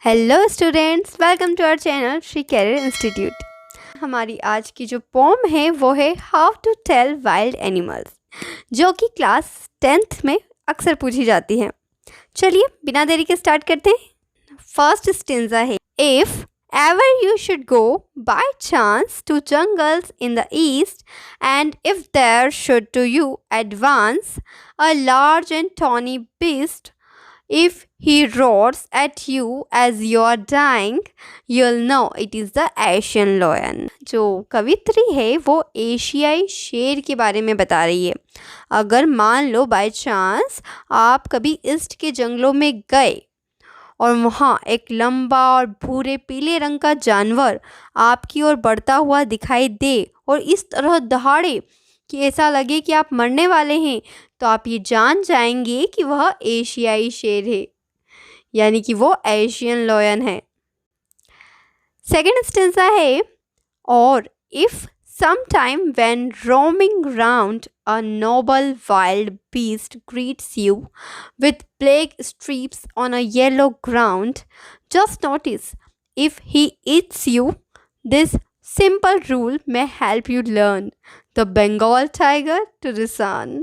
Hello students, welcome to our channel Shri career institute. हमारी आज की जो पोम है वो है how to tell wild animals, जो कि क्लास 10th में अक्सर पूछी जाती है। चलिए बिना देरी के स्टार्ट करते हैं। फर्स्ट स्टेंजा है, if ever you should go by chance to jungles in the east and if there should to you advance a large and tawny beast, if he roars at you as you are dying, you'll know it is the Asian lion। जो कवित्री है वो एशियाई शेर के बारे में बता रही है। अगर मान लो बाय चांस आप कभी ईस्ट के जंगलों में गए और वहाँ एक लंबा और भूरे पीले रंग का जानवर आपकी ओर बढ़ता हुआ दिखाई दे और इस तरह दहाड़े कि ऐसा लगे कि आप मरने वाले हैं, तो आप ये जान जाएंगे कि वह एशियाई शेर है, यानी कि वो एशियन लायन है। सेकंड स्टेंजा है, और if sometime when roaming round a noble wild beast greets you with black streaks on a yellow ground, just notice if he eats you. This simple rule may help you learn the Bengal tiger to listen।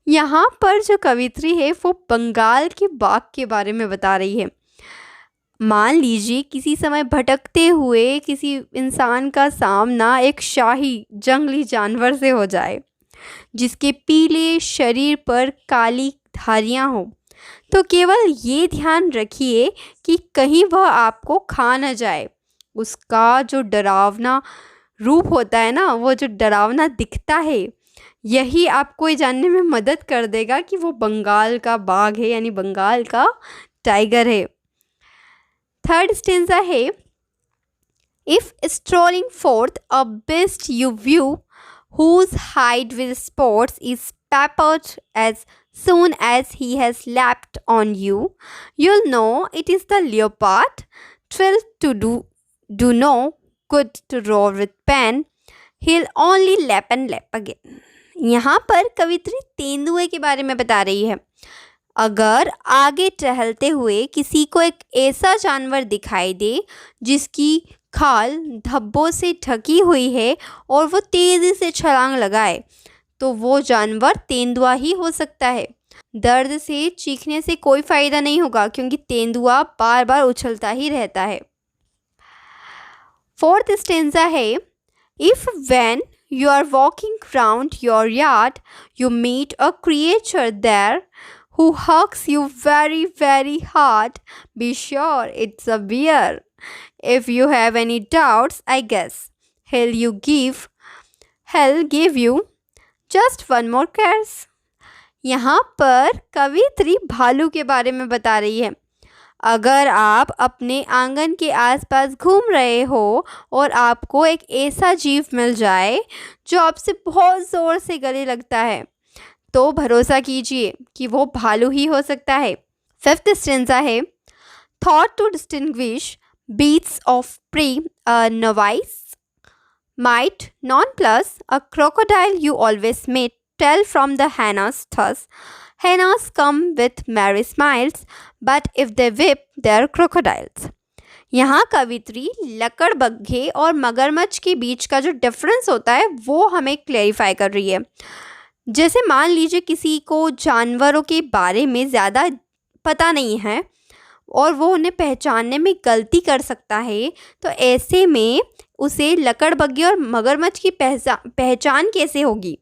यहाँ पर जो कवित्री है वो बंगाल के बाघ के बारे में बता रही है। मान लीजिए किसी समय भटकते हुए किसी इंसान का सामना एक शाही जंगली जानवर से हो जाए जिसके पीले शरीर पर काली धारियाँ हो, तो केवल ये ध्यान रखिए कि कहीं वह आपको खा न जाए। उसका जो डरावना रूप होता है ना, वो जो डरावना दिखता है, यही आपको ये जानने में मदद कर देगा कि वो बंगाल का बाघ है, यानी बंगाल का टाइगर है। थर्ड स्टेंजा है, if strolling fourth a beast you view whose hide with spots is peppered as soon as he has leapt on you, you'll know it is the leopard। 12 to do no good to roar with pain, he'll only lap and lap again। यहाँ पर कवित्री तेंदुए के बारे में बता रही है। अगर आगे टहलते हुए किसी को एक ऐसा जानवर दिखाई दे जिसकी खाल धब्बों से ढकी हुई है और वो तेज़ी से छलांग लगाए, तो वो जानवर तेंदुआ ही हो सकता है। दर्द से चीखने से कोई फ़ायदा नहीं होगा, क्योंकि तेंदुआ बार बार उछलता ही रहता है। फोर्थ स्टेंजा है, if when you are walking round your yard you meet a creature there who hugs you very very hard, be sure it's a bear। If you have any doubts, I guess he'll give you just one more caress। यहाँ पर कवित्री भालू के बारे में बता रही है। अगर आप अपने आंगन के आसपास घूम रहे हो और आपको एक ऐसा जीव मिल जाए जो आपसे बहुत ज़ोर से गले लगता है, तो भरोसा कीजिए कि वो भालू ही हो सकता है। फिफ्थ स्टेंजा है, thought to distinguish beasts of prey, a novice might nonplus a crocodile you always may tell from the hyenas thus, hyenas come with merry smiles, but if they whip they're crocodiles। यहाँ कवित्री लकड़बग्घे और मगरमच्छ के बीच का जो difference होता है वो हमें क्लेरिफाई कर रही है। जैसे मान लीजिए किसी को जानवरों के बारे में ज़्यादा पता नहीं है और वो उन्हें पहचानने में गलती कर सकता है, तो ऐसे में उसे लकड़बग्घे और मगरमच्छ की पहचान कैसे होगी?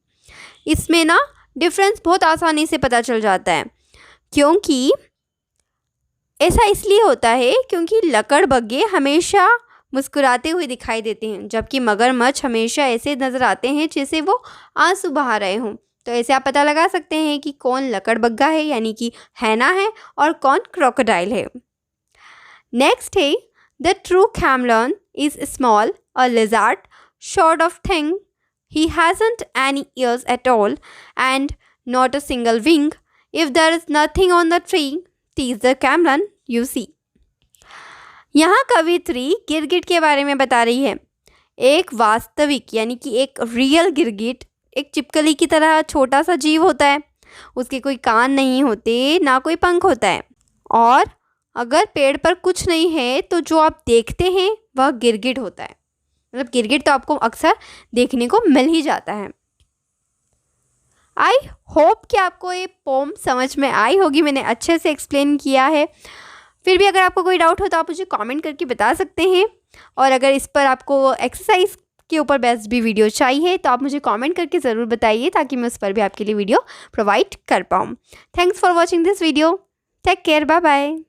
इसमें ना डिफरेंस बहुत आसानी से पता चल जाता है, क्योंकि ऐसा इसलिए होता है क्योंकि लकड़बग्घे हमेशा मुस्कुराते हुए दिखाई देते हैं, जबकि मगरमच्छ हमेशा ऐसे नज़र आते हैं जैसे वो आंसू बहा रहे हों। तो ऐसे आप पता लगा सकते हैं कि कौन लकड़बग्घा है, यानी कि हैना है, और कौन क्रोकोडाइल है। नेक्स्ट है, the true chameleon is small, a lizard sort of thing। He hasn't any ears at all and not a single wing। If there is nothing on the tree, tease the cameron you see। यहाँ कवित्री गिरगिट के बारे में बता रही है। एक वास्तविक यानी कि एक रियल गिरगिट एक चिपकली की तरह छोटा सा जीव होता है। उसके कोई कान नहीं होते, ना कोई पंख होता है, और अगर पेड़ पर कुछ नहीं है तो जो आप देखते हैं वह गिरगिट होता है। मतलब गिरगिट तो आपको अक्सर देखने को मिल ही जाता है। आई होप कि आपको ये पोम समझ में आई होगी, मैंने अच्छे से एक्सप्लेन किया है। फिर भी अगर आपको कोई डाउट हो तो आप मुझे कमेंट करके बता सकते हैं। और अगर इस पर आपको एक्सरसाइज के ऊपर बेस्ट भी वीडियो चाहिए तो आप मुझे कमेंट करके ज़रूर बताइए, ताकि मैं उस पर भी आपके लिए वीडियो प्रोवाइड कर पाऊँ। Thanks for watching this video. Take care, bye bye.